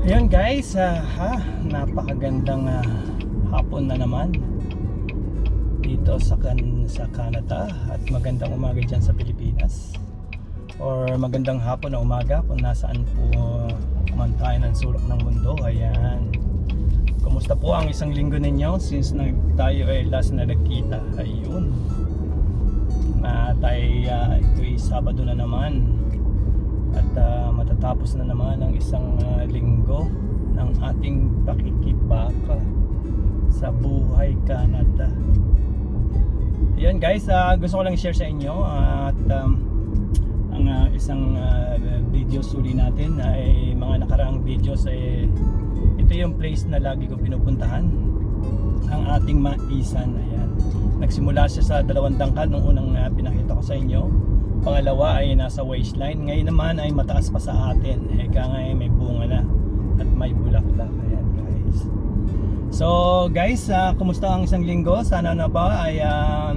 Ayan guys, napakagandang hapon na naman dito sa Canada at magandang umaga dyan sa Pilipinas or magandang hapon na umaga kung nasaan po man tayo ng sulok ng mundo. Ayan, kumusta po ang isang linggo ninyo since tayo ay last na nagkita? Ayun, ito'y Sabado na naman at matatapos na naman ang isang linggo ng ating pakikibaka sa buhay Canada. Ayan guys, gusto ko lang share sa inyo at ang isang videos uli natin ay mga nakaraang videos ito yung place na lagi ko pinupuntahan, ang ating Maisan. Ayan, nagsimula siya sa 2 dangkal nung unang pinakita ko sa inyo. Pangalawa ay nasa waistline. Ngayon naman ay mataas pa sa atin. Eka nga ay may bunga na at may bulaklak. Ayan guys. So guys, kumusta ang isang linggo? Sana na ba ay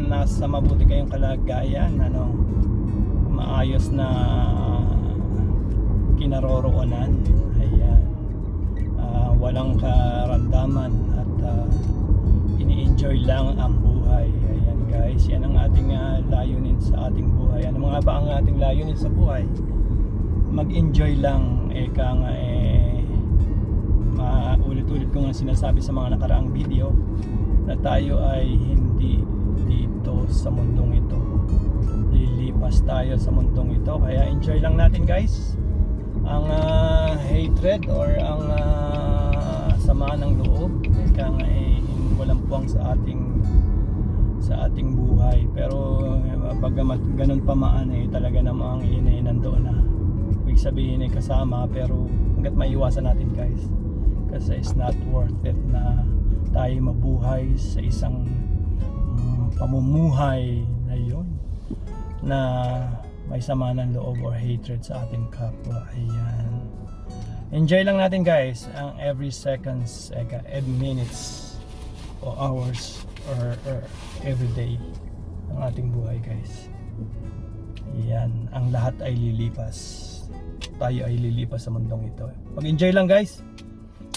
nasa mabuti kayong kalagayan, maayos na kinaroroonan. Ayan, walang karamdaman at ini-enjoy lang ang buhay. Ayan guys, yan ang ating layunin sa ating buhay. Ano mga ba ang ating layunin sa buhay? Mag-enjoy lang. Eka nga ulit-ulit ko nga sinasabi sa mga nakaraang video na tayo ay hindi dito sa mundong ito, lilipas tayo sa mundong ito. Kaya enjoy lang natin guys ang hatred or ang sama ng loob. Eka nga walang puwang sa ating buhay. Pero bagamat ganun pa maan talaga namang nandoon na. Ibig sabihin kasama, pero hanggat maiwasan natin guys, kasi it's not worth it na tayo mabuhay sa isang pamumuhay na yun na may sama ng loob or hatred sa ating kapwa. Ayan, enjoy lang natin guys ang every seconds, every minutes o hours or every day ng ating buhay guys. Yan, ang lahat ay lilipas. Tayo ay lilipas sa mundong ito. Mag-enjoy lang guys.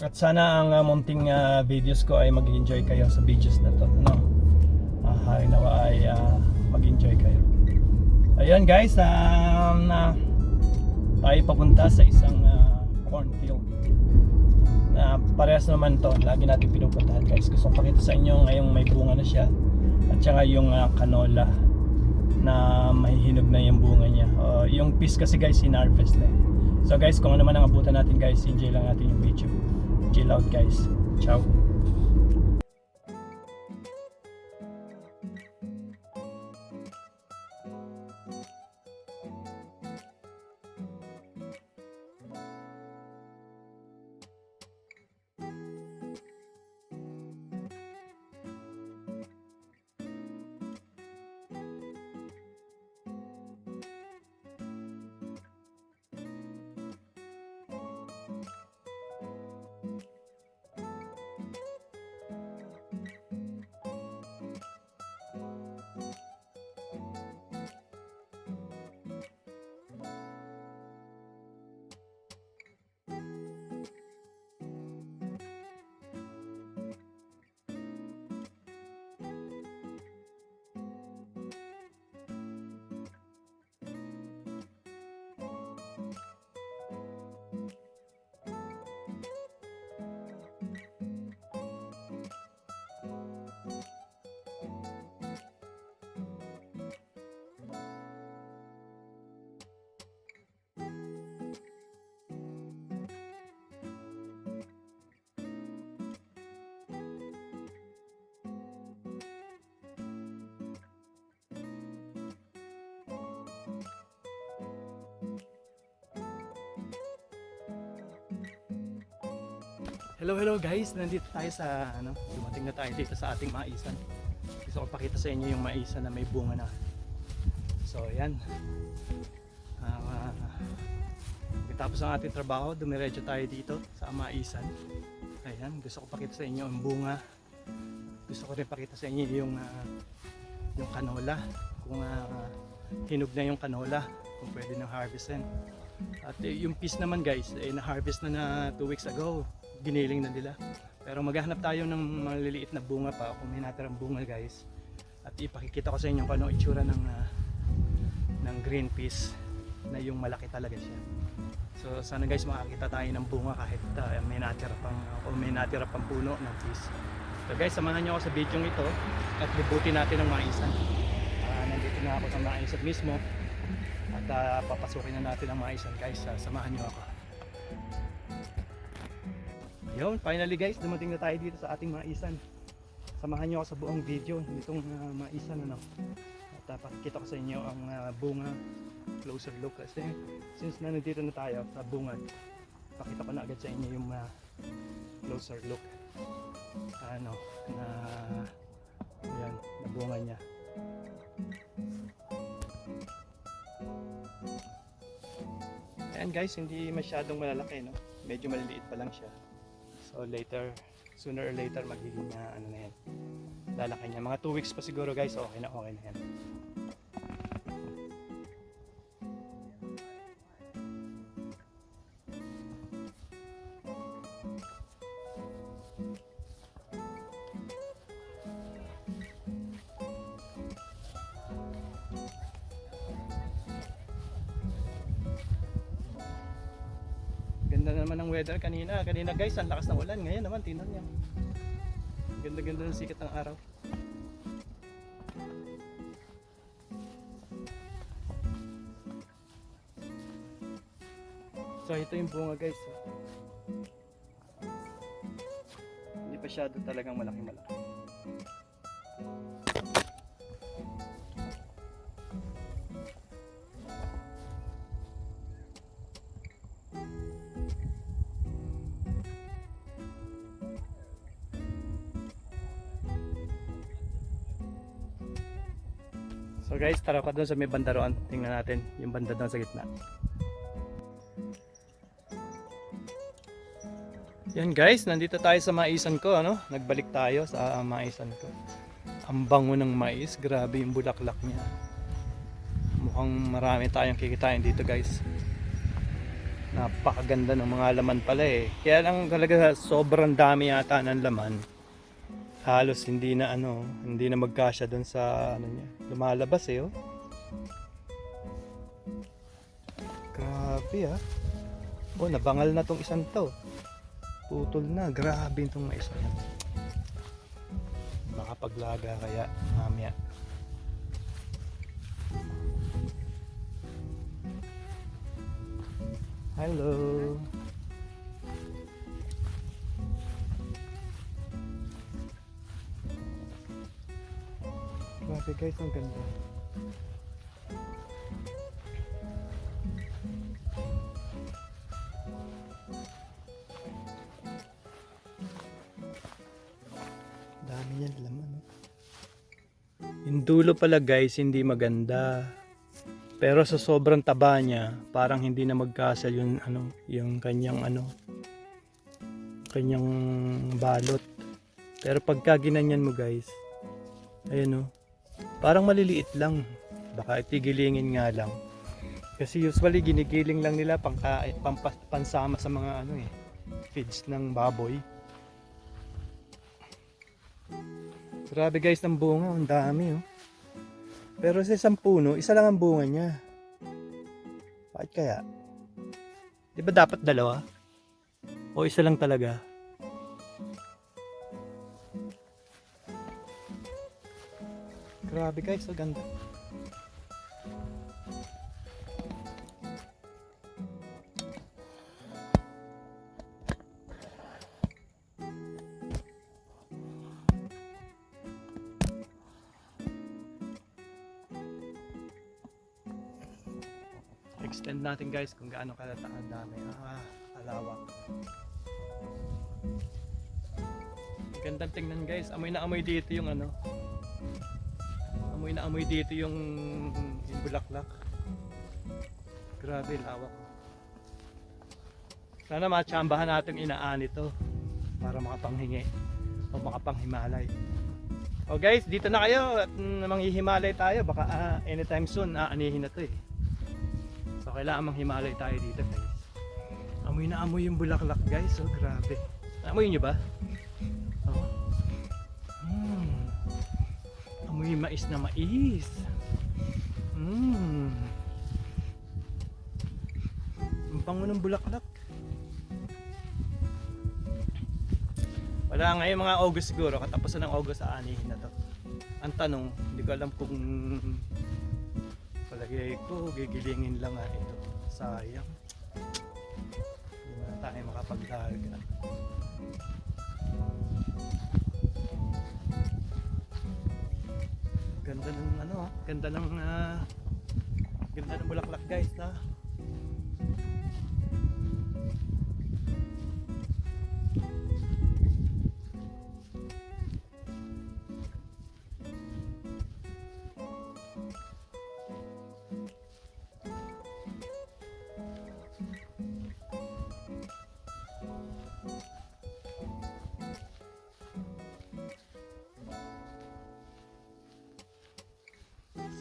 At sana ang munting videos ko ay mag-enjoy kayo sa videos na to, nawa ay mag-enjoy kayo. Ayan guys, tayo papunta sa isang cornfield na parehas naman to, lagi natin pinupuntahan guys. Gusto kong pakita sa inyo ngayong may bunga na siya at saka yung canola na may hinog na yung bunga niya. Yung piece kasi guys, hinarvest na. So guys, kung ano man ang abutan natin guys, enjoy lang natin yung video. Chill out guys. Ciao. Hello guys, nandito tayo sa dumating na tayo dito sa ating maisan. Gusto ko pakita sa inyo yung maisan na may bunga na. So ayan, tapos ang ating trabaho, dumiretso tayo dito sa maisan. Ayan, gusto ko pakita sa inyo ang bunga. Gusto ko rin pakita sa inyo yung canola, kung hinog na yung canola, kung pwede nang harvestin. At yung peas naman guys, na-harvest na 2 weeks ago. Giniling na nila. Pero maghahanap tayo ng maliliit na bunga pa kung may natirang bunga guys. At ipakikita ko sa inyo kung ano itsura ng green peas na yung malaki talaga siya. So sana guys makakita tayo ng bunga kahit may natira pang puno ng peas. So guys, samahan nyo ako sa video ito at libutin natin ang maisan. Nandito na ako sa maisan mismo at papasukin na natin ang maisan guys. Samahan nyo ako. Yun, finally guys, dumating na tayo dito sa ating maisan. Samahan nyo ako sa buong video nitong maisan ano. At pakikita ko sa inyo ang bunga, closer look kasi since nandito na tayo sa bunga, pakita ko na agad sa inyo yung closer look ano na yan, na bunga niya. Ayan guys, hindi masyadong malalaki no, medyo maliliit pa lang siya. So later, sooner or later magiging ano na yan, lalaki niya. Mga 2 weeks pa siguro guys, okay na yan. Ganda naman ng weather kanina guys, ang lakas ng ulan. Ngayon naman tingnan niyo, ganda ng sikat ng araw. So ito yung bunga guys. Hindi pa siya talagang malaki. So guys, tara pa doon sa may banda roon. Tingnan natin yung banda doon sa gitna. Yan guys, nandito tayo sa maisan ko ano. Nagbalik tayo sa maisan ko. Ang bango ng mais, grabe yung bulaklak niya. Mukhang marami tayong kikitain dito guys. Napakaganda ng mga laman pala eh. Kaya lang talaga sobrang dami yata ng laman. Halos hindi na magkasya doon sa ano niya. Lumalabas eh oh. Grabe ah. Oh, nabangal na tong isang to. Putol na, grabe itong mais na yan. Makapaglaga kaya mamaya. Hello. Grabe guys, ang ganda. Dami yan laman. Yung dulo pala guys, hindi maganda. Pero sa sobrang taba niya, parang hindi na magkasal yung kanyang kanyang balot. Pero pagka ginanyan mo guys, ayun parang maliliit lang. Baka itigilingin nga lang. Kasi usually ginigiling lang nila pansama sa mga feeds ng baboy. Grabe guys ng bunga, ang dami oh. Pero sa isang puno, isa lang ang bunga niya. Bakit kaya? Di ba dapat dalawa? O isa lang talaga? Grabe guys, ang ganda. Extend natin guys kung gaano kadami. Kalawak. Gandang tingnan guys. Amoy na amoy dito yung amoy na amoy dito yung bulaklak. Grabe lawak. Sana matsambahan natin inaan ito para makapanghingi o makapanghimalay. O guys, dito na kayo at manghihimalay tayo. Baka anytime soon aanihin na to eh. So kailangan manghimalay tayo dito guys. Amoy na amoy yung bulaklak guys. Oh, grabe. Amoy nyo ba? Oh. Amoy mais na mais. Ang bango ng bulaklak. Wala ngayon mga August siguro. Katapusan ng August sa anihin na to. Ang tanong, hindi ko alam kung palagay ko gigilingin lang nga ito. Sayang. Hindi na tayo makapaglaga. Ganda ng ano, ganda ng bulaklak guys na.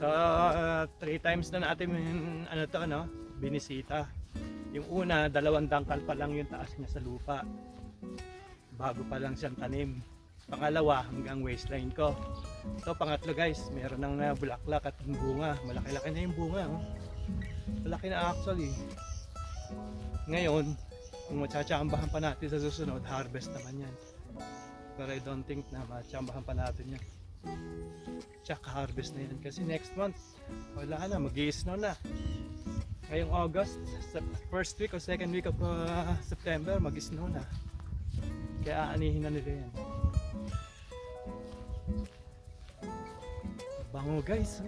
So, 3 times na natin binisita. Yung una, 2 dangkal pa lang yung taas niya sa lupa. Bago pa lang siyang tanim. Pangalawa, hanggang waistline ko. So, pangatlo guys, meron ng bulaklak at bunga. Malaki-laki na yung bunga. Oh. Malaki na actually. Ngayon, kung matsatsambahan pa natin sa susunod, harvest naman yan. Pero I don't think na matsatsambahan pa natin yan. Tsaka harvest na yan kasi next month wala na, mag-i-snow na. Ngayong August, first week o second week of September, mag-snow na. Kaya aanihin na nila yan. Bango guys.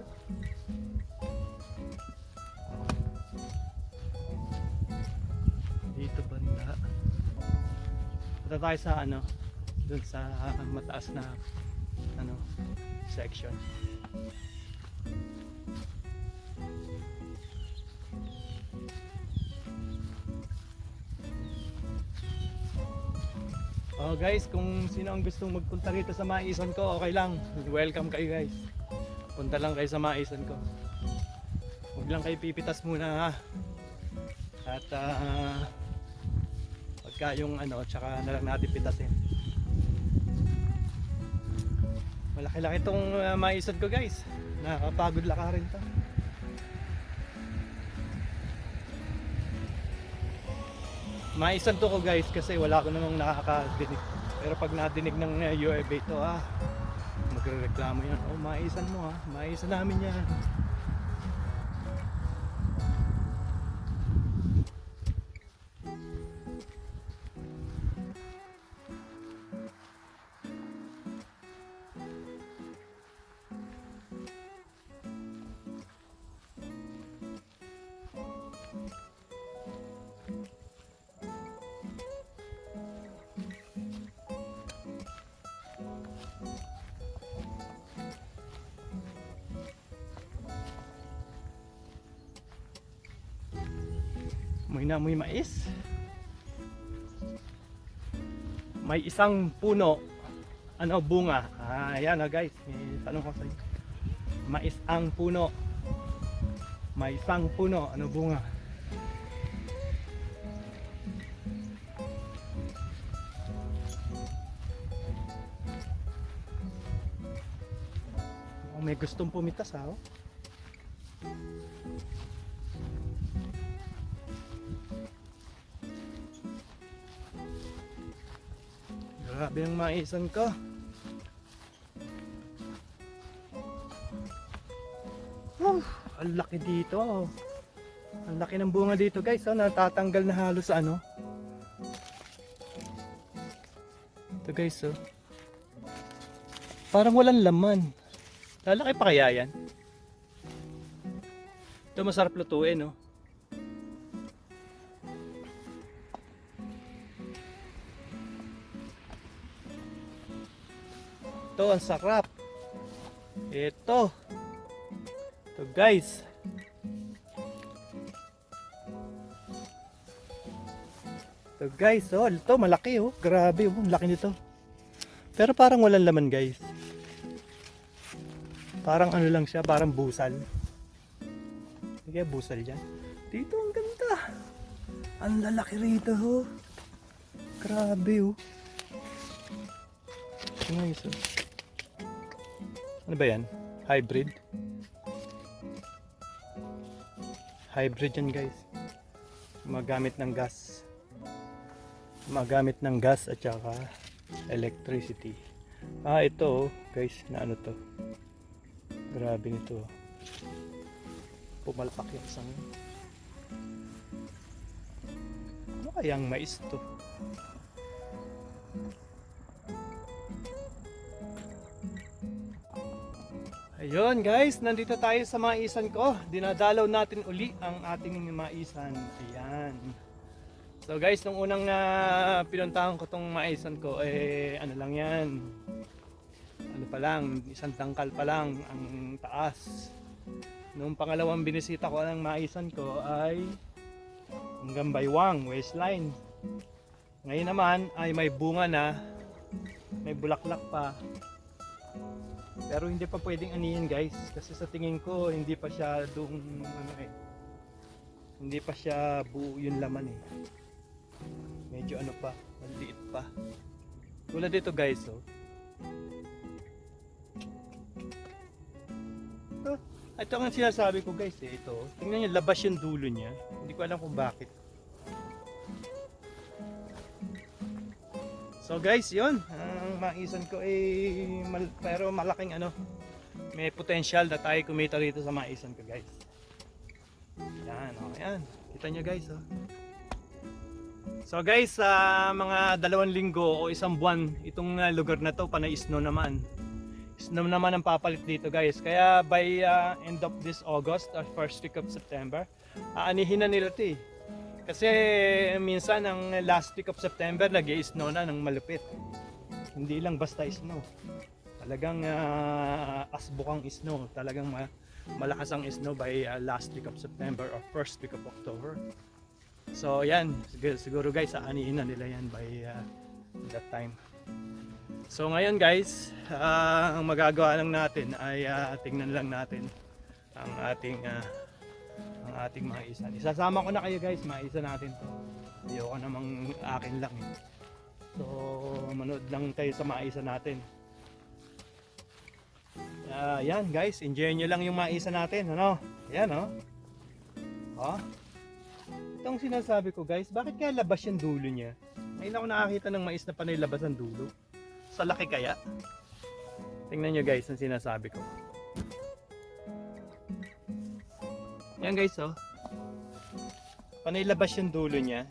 Dito banda. Punta tayo sa dun sa mataas na section. Oh guys, kung sino ang gustong magpunta rito sa maisan ko, okay lang. Welcome kayo guys. Punta lang kayo sa maisan ko. Huwag lang kayo pipitas muna ha. At pagka yung tsaka na lang natin pitasin. Malaki-laki itong maisan ko guys. Nakapagod lakarin to. Maisan to ko guys kasi wala ko namang nakakadinig. Pero pag nadinig ng UFA ito magrereklamo yan. Oh, maisan mo ha. Maisan namin yan. Amoy na amoy mais. May isang puno. Bunga. Ayan guys. May tanong ko sa inyo. Mais ang puno. May isang puno. Bunga? May gustong pumitas ha. Grabe ang maisan ko. Ang laki dito. Ang laki ng bunga dito guys. Natatanggal na halos Ito guys parang walang laman. Lalaki pa kaya yan? Ito masarap lutuin Ito, ang sarap. Ito guys. Ito guys, ito malaki Grabe ang laki nito. Pero parang walang laman guys. Parang lang siya, parang busal. Hindi kaya busal yan. Dito ang ganda. Ang lalaki rito ho. Grabe oh. Nice oh. Ano ba yan? Hybrid? Hybrid yan guys. Magamit ng gas. Magamit ng gas at saka electricity. Ito oh, guys, na ano to. Grabe nito. Pumalpak yung isang. Ano kayang mais to? Ayun guys, nandito tayo sa maisan ko. Dinadalaw natin uli ang ating maisan. Ayan. So guys, nung unang pinuntahan ko tong maisan ko, ano lang yan. Ano pa lang, isang tangkal pa lang ang taas. Nung pangalawang binisita ko ng maisan ko ay hanggang Baywang, Waistline. Ngayon naman ay may bunga na, may bulaklak pa. Pero hindi pa pwedeng anihin guys kasi sa tingin ko hindi pa siya hindi pa siya buo yung laman eh. Medyo ano pa, maliit pa. Tulad dito guys oh. Ito ang sinasabi ko guys eh, ito. Tingnan niyo, labas yung dulo niya. Hindi ko alam kung bakit. So guys, yun. Ang maisan ko pero malaking ano. May potential na tayo kumita rito sa maisan ko guys. Yan, yan. Kita nyo guys oh. So guys, mga 2 linggo o 1 buwan itong lugar na to panay snow naman. Snow naman ang papalit dito guys. Kaya by end of this August or first week of September, aanihin na nila ito eh. Kasi minsan ang last week of September nag-i-snow na ng malupit. Hindi lang basta snow. Talagang asbukang snow. Talagang malakas ang snow by last week of September or first week of October. So yan, siguro guys aanihin na nila yan by that time. So ngayon guys, ang magagawa lang natin ay tingnan lang natin ang ating maisan. Isasama ko na kayo guys, maisan natin to. Ayoko namang akin lang eh. So manood lang tayo sa maisan natin. Yan guys, enjoy nyo lang yung maisan natin, ano? Yan oh. Oh. Itong sinasabi ko guys, bakit kaya labas yung dulo niya? Ngayon ako nakakita ng mais na panay labas ang dulo. Sa laki kaya? Tingnan nyo guys ang sinasabi ko. Yan guys oh. Panay labas yung dulo niya.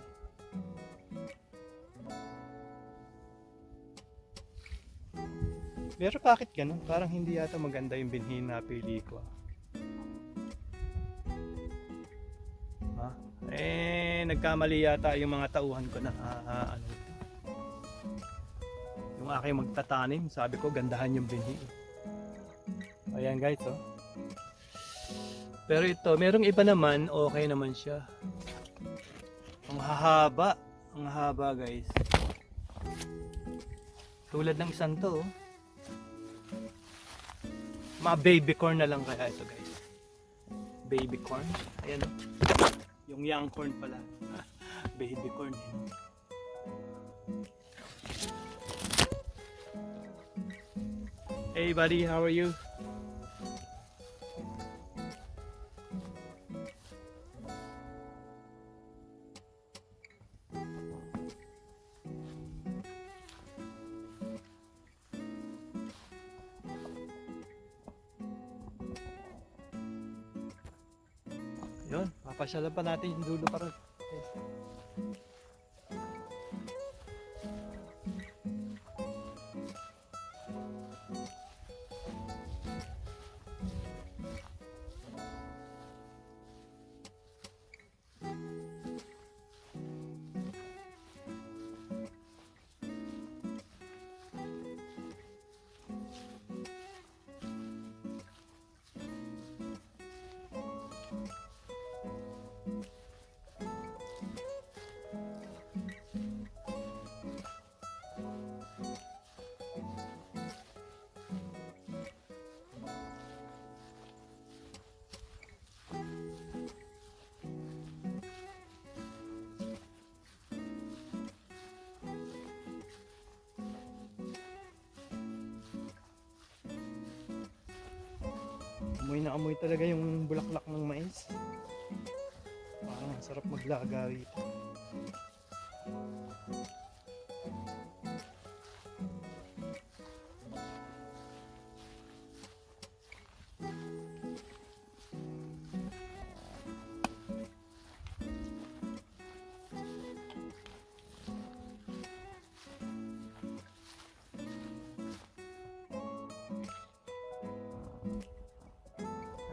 Pero bakit ganun? Parang hindi yata maganda yung binhi na pili ko. Nagkamali yata yung mga tauhan ko na ano ito. Yung aking magtatanim, sabi ko gandahan yung binhi. Ayan guys oh. Pero ito, merong iba naman, okay naman siya. Ang haba guys. Tulad ng isang to oh. Mga baby corn na lang kaya ito guys. Baby corn. Ayan oh. Yung young corn pala. Baby corn. Hey buddy, how are you? Yun, papasyalan pa natin yung dulo para. Amoy na amoy talaga yung bulaklak ng mais. Parang sarap maglaga rito.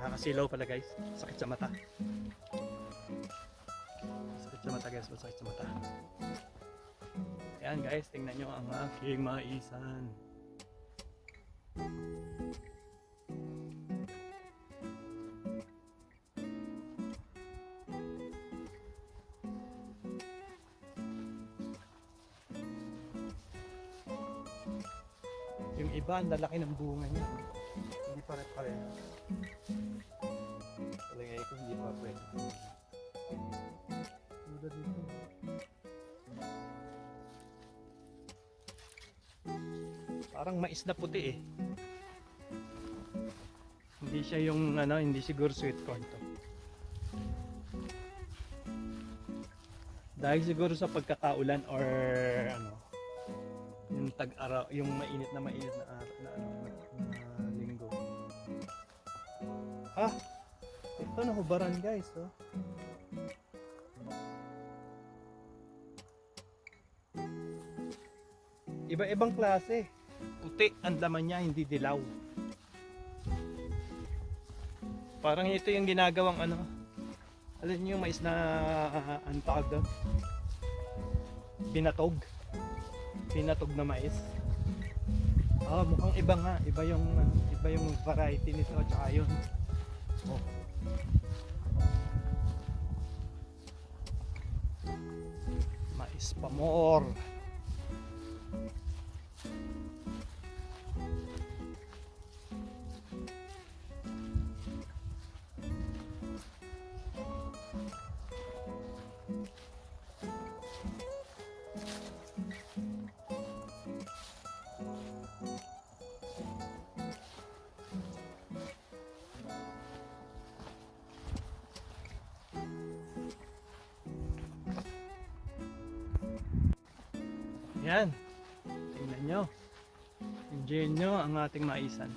Nakakasilaw pala guys. Sakit sa mata. Sakit sa mata guys. Masakit sa mata. Ayan guys, tingnan nyo ang aking maisan. Yung iba, ang lalaki ng bunga niya. Hindi pare-pareho. Palagay ko hindi pa pwede. Tulad dito. Parang mais na puti eh. Hindi siya yung ano, hindi siguro sweet corn to. Dahil siguro sa pagkakaulan or ano, yung tag-araw, yung mainit na linggo. Ah, ito nahubaran guys, oh. Iba-ibang klase. Puti ang laman niya, hindi dilaw. Parang ito yung ginagawang ano. Alam niyo yung mais na ang tawag doon? Binatog. Binatog na mais. Ah, mukhang iba nga. Iba yung variety nito at saka yun. Oh. Mais pa more. Yan. Tingnan nyo. Enjoy nyo ang ating maisan.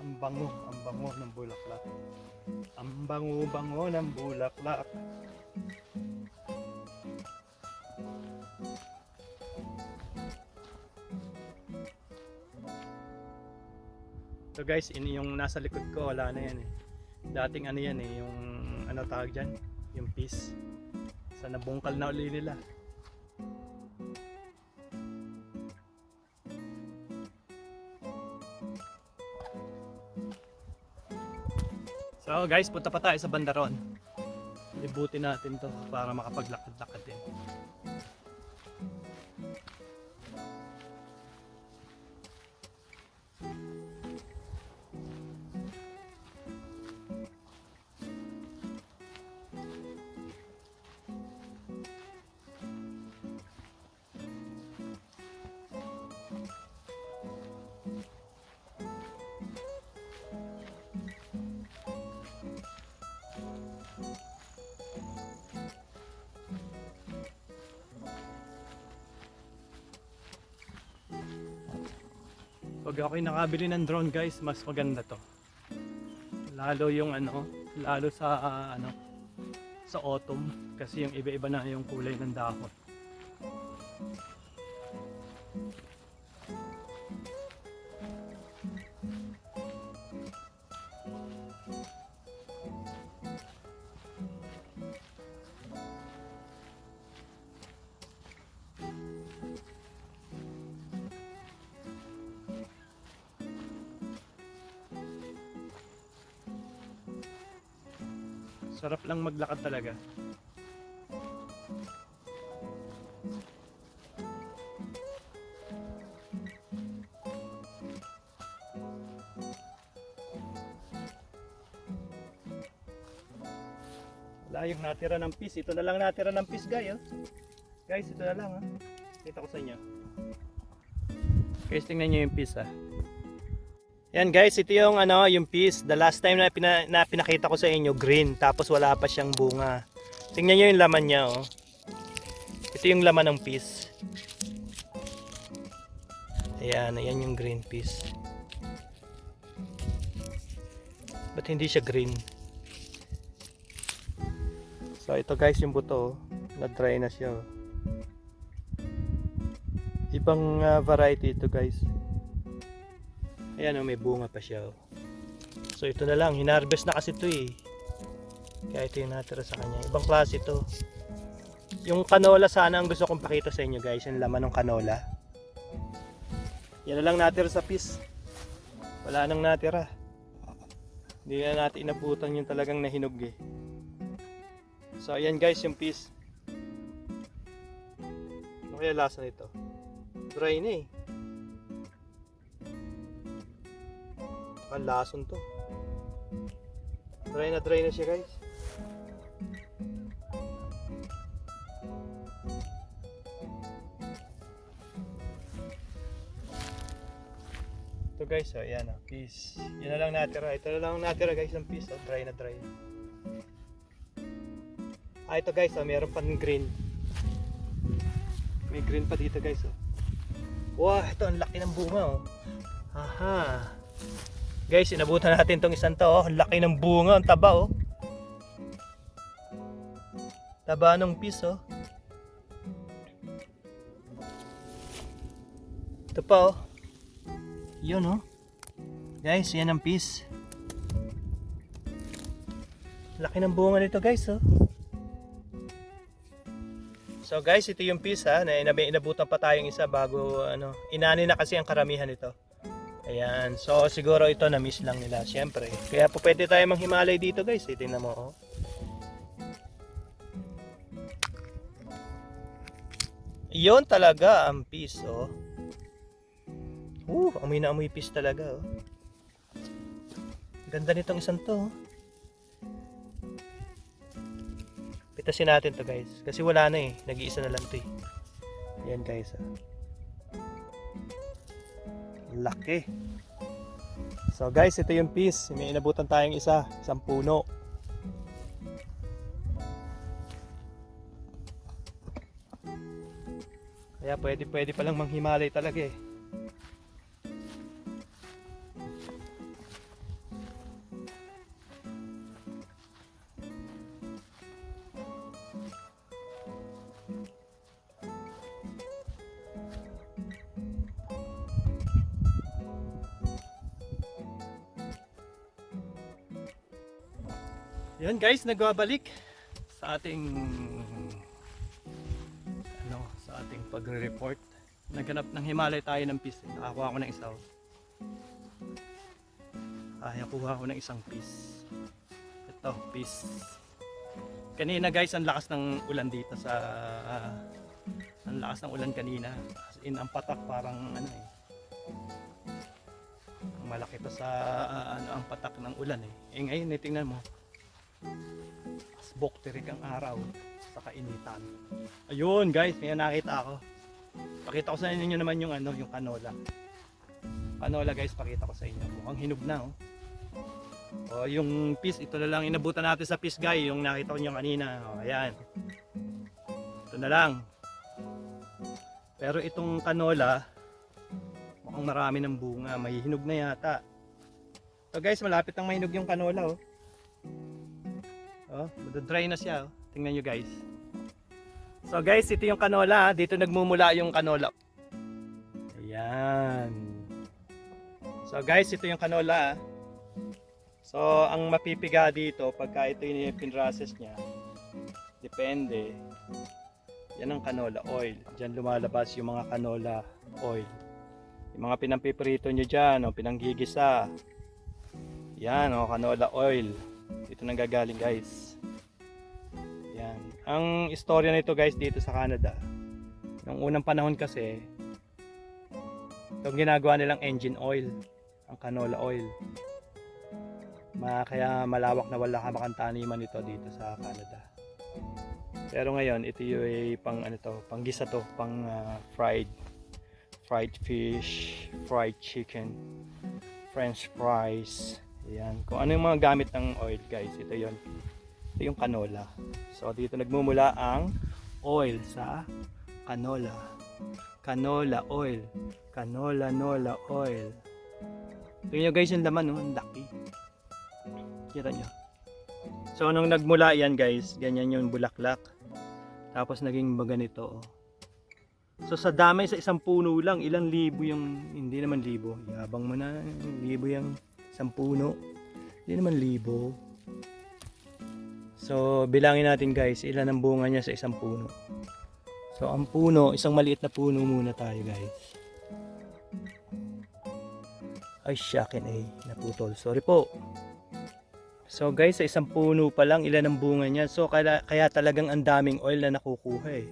Ang bango ng bulaklak. Ang bango ng bulaklak. So guys, ini yung nasa likod ko, wala na yan eh. Dating ano yan eh, yung ano tawag dyan, yung piece. Sa nabungkal na uli nila. So guys, punta pa tayo sa bandaron. Libutin natin to para makapaglakad-lakad din. Pag ako'y nakabili ng drone guys, mas maganda to. Lalo yung ano, lalo sa ano, sa autumn kasi yung iba-iba na yung kulay ng dahon. Sarap lang maglakad talaga. Wala yung natira ng fish. Ito na lang natira ng fish, guys. Oh. Guys, ito na lang. Kita ko sa inyo. Guys, tingnan nyo yung fish. Yan guys, ito yung yung fish. The last time na, pinakita ko sa inyo, green. Tapos wala pa siyang bunga. Tingnan nyo yung laman niya. Oh. Ito yung laman ng fish. Ayan, ayan yung green fish. Ba't hindi siya green? So ito guys yung buto, na-dry na siya. Ibang variety ito guys. Ayan may bunga pa siya. So ito na lang, hinarvest na kasi ito eh. Kaya ito yung natira sa kanya. Ibang klase ito. Yung canola sana ang gusto kong pakita sa inyo guys, yung laman ng canola. Yan na lang natira sa fish. Wala nang natira. Hindi na natin inabutan yung talagang nahinog eh. So ayan guys yung fish. Ano kaya lasa nito? Dry na eh. Ang lason to. Dry na siya guys. Ito guys, ayan fish. Yan na lang natira. Ito na lang natira guys ng fish. Dry na dry. Ito guys, meron pang green. May green pa dito guys. Wow, ito ang laki ng bunga. Aha. Guys, inabutan natin tong isang to. Ang laki ng bunga, ang taba. Taba ng fish. Ito pa. Yun. Guys, yan ang fish. Laki ng bunga nito guys. So guys, ito yung fish na inabutan pa tayong isa bago inani na kasi ang karamihan nito. Ayan, so siguro ito na miss lang nila syempre. Kaya po pwede tayo manghimalay dito guys, tingnan mo. Iyon talaga ang fish amoy na amoy fish talaga Ganda nitong isang to. Pitasin natin to guys. Kasi wala na eh. Nag-iisa na lang to eh. Ayan guys. Laki. So guys, ito yung fish. May inabutan tayong isang puno. Kaya pwede palang manghimalay talaga eh. Yan guys, nagbabalik sa ating pagre-report. Naghanap ng himalay tayo ng fish. Nakakuha ako ng isa. Nakakuha ako ng isang fish. Ito, fish. Kanina guys, ang lakas ng ulan dito sa ang lakas ng ulan kanina. As in, ang patak parang malaki pa sa ang patak ng ulan eh. Ngayon, tingnan mo. Asbok tirik ang araw sa kainitan. Ayun guys, may nakita ako. Pakita ko sa inyo naman yung yung canola. Canola guys, pakita ko sa inyo. Mukhang hinog na yung fish, ito na lang inabutan natin sa fish guy, yung nakita ko nyo kanina. Ayan. Ito na lang. Pero itong canola, mukhang marami ng bunga, may hinog na yata. So guys, malapit nang mahinog yung canola dry na siya. Tingnan nyo guys. So guys, ito yung canola. Dito nagmumula yung canola. Ayan. So guys, ito yung canola. So ang mapipiga dito pagka ito yung pinrases niya, depende. Yan ang canola oil. Diyan lumalabas yung mga canola oil. Yung mga pinampiprito nyo dyan, pinanggigisa. Yan canola oil. Dito nanggagaling guys. Yan. Ang istorya nito guys dito sa Canada. Nung unang panahon kasi, itong ginagawa nilang engine oil, ang canola oil. Kaya malawak na wala kamakang taniman nito dito sa Canada. Pero ngayon, ito yung pang ano to, pang gisa to, pang fried fish, fried chicken, french fries. Ayan. Kung ano yung mga gamit ng oil guys, ito yon. Ito yung canola. So dito nagmumula ang oil sa canola. Canola oil. Canola oil. Tingnan nyo guys yung laman, ang laki. Kita nyo. So nung nagmula yan guys, ganyan yung bulaklak. Tapos naging ganito. So sa dami sa isang puno lang, ilang libo yung, hindi naman libo. Yabang mo na, libo yung isang puno. Hindi naman libo. So bilangin natin guys, ilan ang bunga niya sa isang puno. So ang puno, isang maliit na puno muna tayo guys. Ay syakin naputol. Sorry po. So guys, sa isang puno pa lang, ilan ang bunga niya. So kaya talagang ang daming oil na nakukuha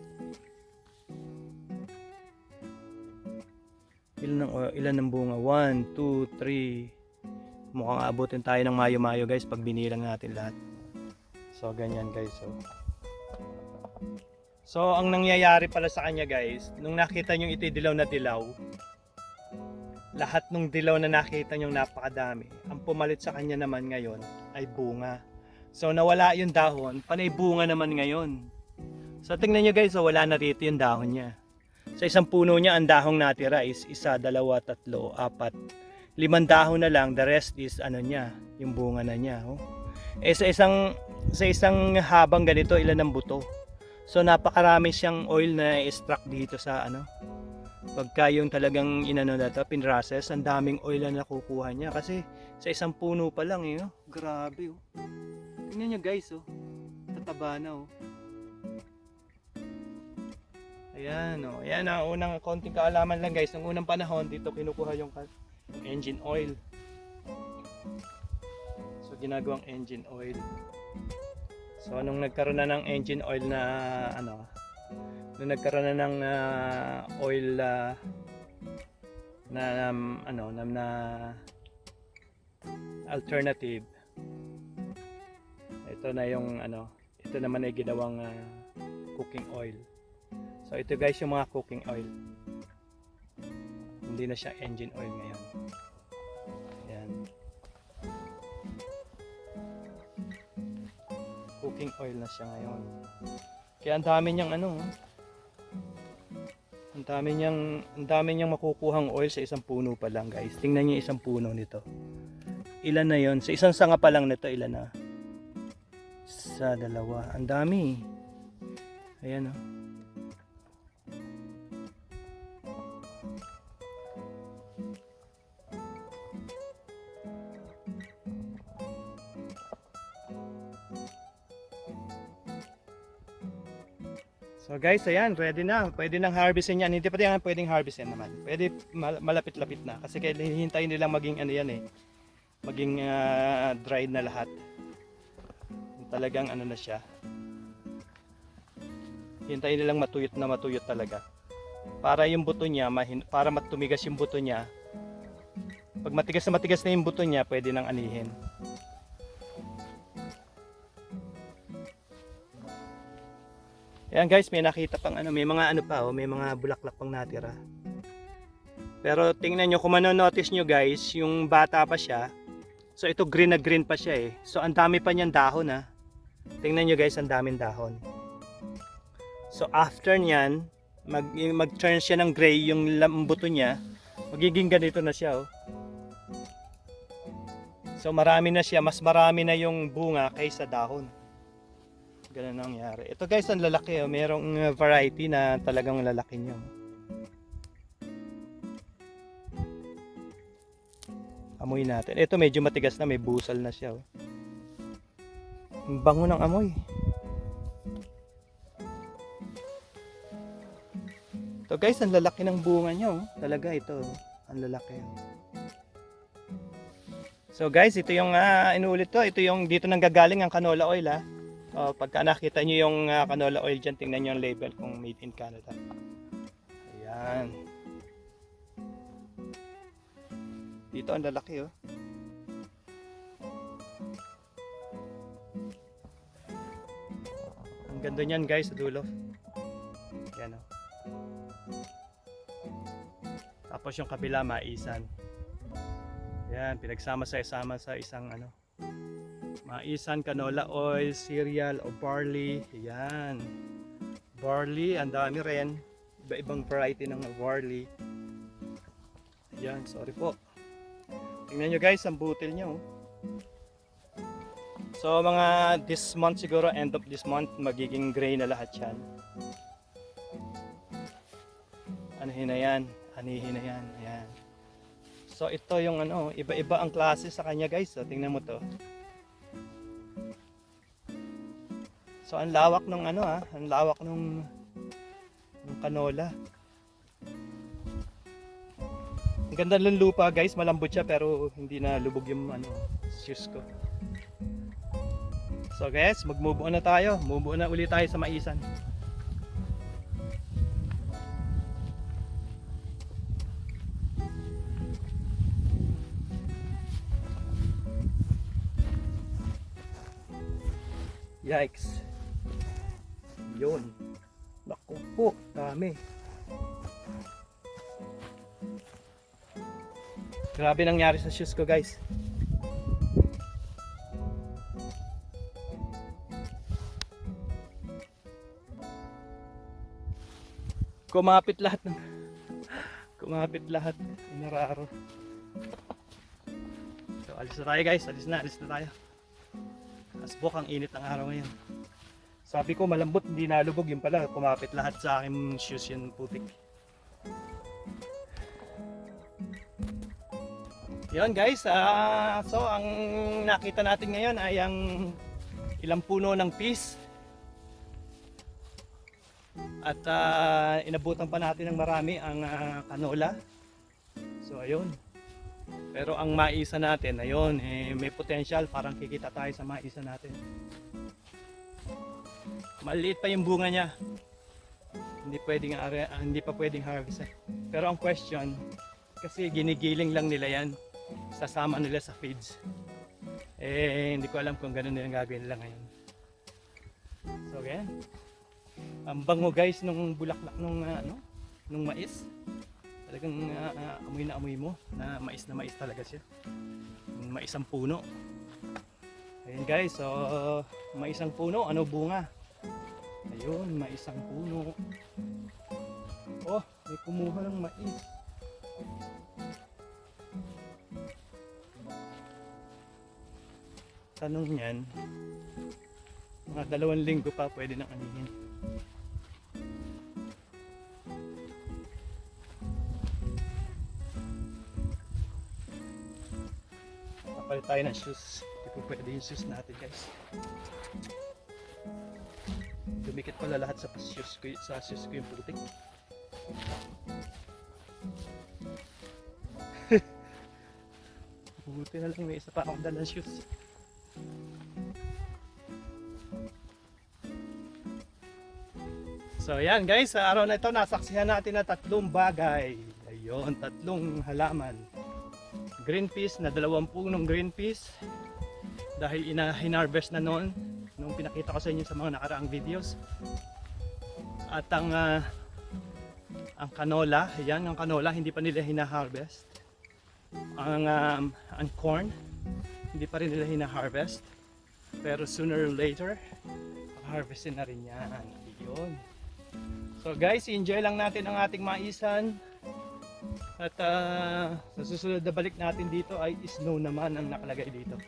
Ilan ang bunga? 1, 2, 3. Mukhang abutin tayo ng mayo-mayo guys pag binilang natin lahat. So ganyan guys. So ang nangyayari pala sa kanya guys, nung nakita nyo ito dilaw na dilaw, lahat ng dilaw na nakita nyo napakadami. Ang pumalit sa kanya naman ngayon ay bunga. So nawala yung dahon, panay bunga naman ngayon. So tingnan nyo guys, wala na rito yung dahon niya. Sa isang puno niya, ang dahong natira is 1, 2, 3, 4, 5 dahon na lang, the rest is ano niya, yung bunga na niya. Sa isang habang ganito, ilan ang buto. So napakarami siyang oil na i-extract dito sa pagka yung talagang inano na to, pinrocess, ang daming oil na nakukuha niya kasi sa isang puno pa lang grabe tingnan nyo guys tataba na ayan ayan ang unang konting kaalaman lang guys. Ng unang panahon dito kinukuha yung engine oil, so ginagawang engine oil. So nung nagkaroon na ng engine oil na nung nagkaroon na ng oil na alternative, ito na yung ito naman ay ginawang cooking oil. So ito guys yung mga cooking oil, hindi na siya engine oil ngayon. Ayan, cooking oil na siya ngayon. Kaya ang dami niyang ang dami niyang makukuhang oil sa isang puno pa lang guys. Tingnan niyo isang puno nito. Ilan na yon? Sa isang sanga pa lang nito, ilan na? Sa dalawa. Ang dami. Ayan So guys, ayan, ready na. Pwede nang harvestin yan. Hindi pa yan pwedeng harvestin naman. Pwede malapit-lapit na. Kasi hihintayin nilang maging maging dried na lahat. Talagang na siya. Hintayin nilang matuyot na matuyot talaga. Para yung buto niya, para matumigas yung buto niya. Pag matigas na yung buto niya, pwede nang anihin. Ayan guys, may nakita pang may mga may mga bulaklak pang natira. Pero tingnan nyo, kung manonotice nyo guys, yung bata pa siya, so ito green na green pa siya So ang dami pa niyang dahon Tingnan nyo guys, ang daming dahon. So after nyan, mag-turn siya ng gray yung buto niya, magiging ganito na siya So marami na siya, mas marami na yung bunga kaysa dahon. Ganun nangyari. Ito guys, ang lalaki merong variety na talagang lalaki nyo. Amoy natin. Ito medyo matigas na, may busal na siya Ang bango ng amoy. Ito guys, ang lalaki ng bunga nyo. Talaga ito, ang lalaki. So guys, ito yung inuulit to. Ito yung dito nanggagaling ang canola oil ha. Pagka nakita nyo yung canola oil dyan, tingnan nyo yung label kung made in Canada. Ayan. Dito ang lalaki oh. Ang ganda niyan guys sa dulo. Yan oh. Tapos yung kabila maisan. Yan, pinagsama-sama sa isang ano. Maisan, canola oil, cereal o barley. Yan. Barley, ang dami rin. Iba-ibang variety ng barley. Yan, sorry po. Tingnan nyo guys, ang butil nyo. So mga this month siguro, end of this month, magiging gray na lahat yan. Anihin na yan. Anihin na yan. Ayan. So ito yung ano, iba-iba ang klase sa kanya guys. So tingnan mo to. So ang lawak ng ano ang lawak ng canola. Ang ganda ng lupa guys, malambot siya pero hindi na lubog yung ano, shoes ko. So guys, mag-move on na tayo. Move on na ulit tayo sa maisan. Yikes. Yun. Naku po, dami. Grabe nangyari sa shoes ko guys. Kumapit lahat ng nararo. So alis na tayo guys, alis na tayo. Asbok, ang init ng araw ngayon. Sabi ko malambot, hindi nalubog, yun pala kumapit lahat sa aking shoes, yung putik. Yun guys, so ang nakita natin ngayon ay ang ilang puno ng peas. At inabutan pa natin ng marami ang canola. So ayun. Pero ang maisa natin, ayun, may potential, parang kikita tayo sa maisa natin. Maliit pa yung bunga niya. Hindi pa pwedeng harvest. Pero ang question, kasi ginigiling lang nila yan, sasama nila sa feeds. Hindi ko alam kung gano'n nilang gagawin nila ngayon. So again, ang bango guys nung bulaklak nung mais. Talagang amoy na amoy mo na mais talaga siya. Mais ang puno. Ayun guys, so mais ang puno, ano bunga? Ayun, mais ang puno. Oh, may kumuha ng mais. Tanong niyan, mga 2 linggo pa pwede nang anihin. Papalit tayo ng shoes. Hindi po pwede yung shoes natin guys. Dumikit pala lahat sa shoes ko yung putik. Buti na lang may isa pa akong dalang shoes. So yan guys, sa araw na ito nasaksihan natin na 3 bagay. Ayun, 3 halaman. Green peas na 20 punong green peas dahil hinarvest na noon nung pinakita ko sa inyo sa mga nakaraang videos. At ang canola, yan ang canola hindi pa nila hina-harvest. Ang corn hindi pa rin nila hina-harvest, pero sooner or later harvestin na rin yan. Yun. So guys, enjoy lang natin ang ating maisan. At sa susunod na balik natin dito ay snow naman ang nakalagay dito.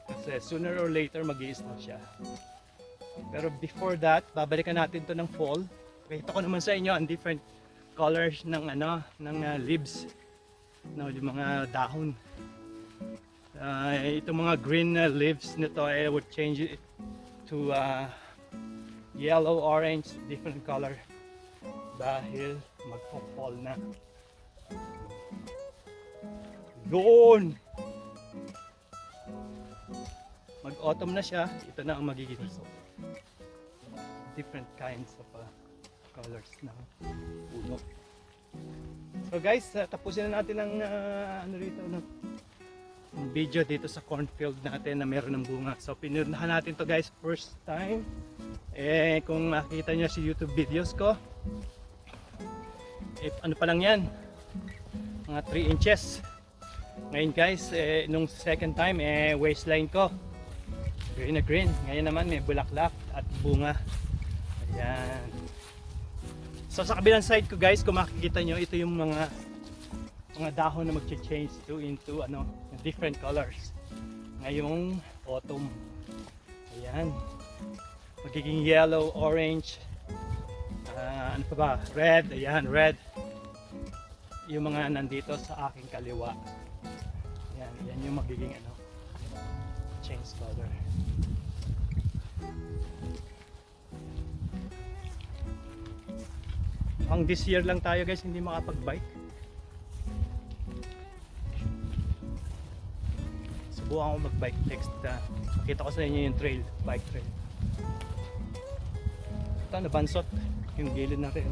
Kasi sooner or later mag-i-snow siya. Pero before that, babalikan natin to ng fall. Pakita ko naman sa inyo ang different colors ng leaves. No, yung mga dahon. Itong mga green leaves nito I would change it to yellow, orange, different color. Dahil magpo-fall na. Doon! autumn na siya, ito na ang magiging result. Different kinds of colors ng puno. So guys, tapusin na natin ang video dito sa cornfield natin na meron ng bunga. So pinuntahan natin to guys first time. Kung makita nyo sa YouTube videos ko, ano pa lang yan, mga 3 inches. Ngayon guys, nung second time, waistline ko green na green. Ngayon naman may bulaklak at bunga. Ayan. So sa kabilang side ko guys, kung makikita nyo, ito yung mga dahon na mag-change into different colors ngayong autumn. Ayan, magiging yellow, orange, ano pa ba, red. Ayan, red yung mga nandito sa aking kaliwa. Ayan, yan yung magiging change color. Ang this year lang tayo guys hindi makapag-bike. Subukan ko mag-bike next. Makita ko sa inyo yung trail, bike trail. Ito, nabansot yung gilid na rin.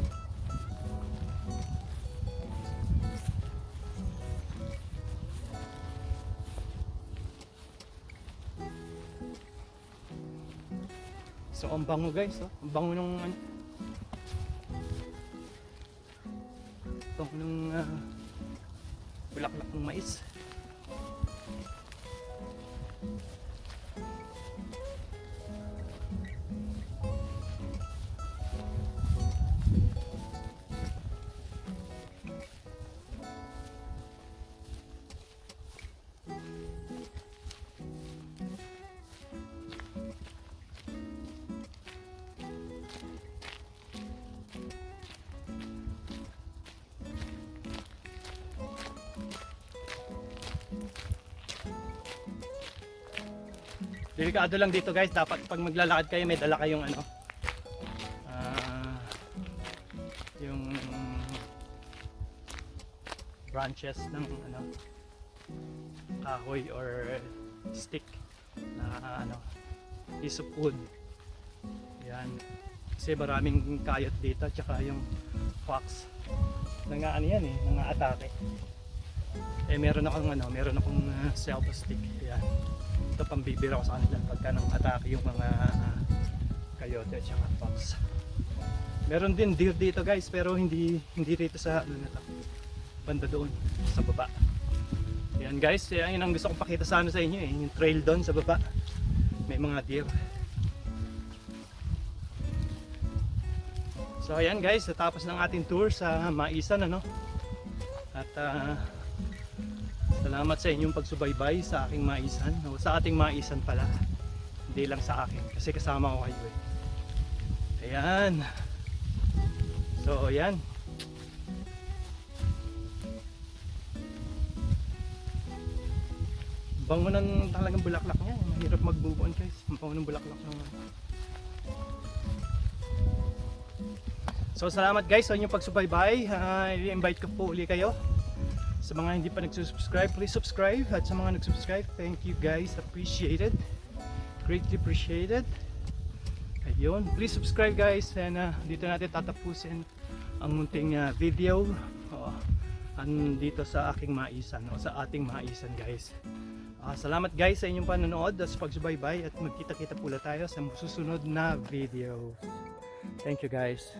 So ang bango guys, ang bango nung bulaklak ng mais. Delikado lang dito guys, dapat pag maglalakad kayo may dala kayong yung branches ng kahoy or stick na piece of wood. Yan, kasi maraming kayot dito, tsaka yung fox yan atake. Meron akong self stick. Yan, ito pambibira ko sa kanila pagka nang atake yung mga coyote at saka fox. Meron din deer dito guys, pero hindi dito sa banda doon sa baba. Yan guys, yun ang gusto kong pakita sa inyo yung trail doon sa baba. May mga deer. So ayan guys, natapos ng ating tour sa Maisan at salamat sa inyong pagsubaybay sa aking Maisan, o sa ating Maisan pala, hindi lang sa akin kasi kasama ko kayo Ayan. So ayan, bango ng talagang bulaklak niya. Mahirap mag-move on guys, ang bango ng bulaklak naman. So salamat guys sa inyong pagsubaybay. I-invite ko po uli kayo. Sa mga hindi pa nagsusubscribe, please subscribe. At sa mga nagsubscribe, thank you guys, appreciated, greatly appreciated. Ayun, please subscribe guys. And dito natin tatapusin ang munting video dito sa aking Maisan, o sa ating Maisan guys. Salamat guys sa inyong panonood at sa pagsubaybay, at magkita-kita pula tayo sa susunod na video. Thank you guys.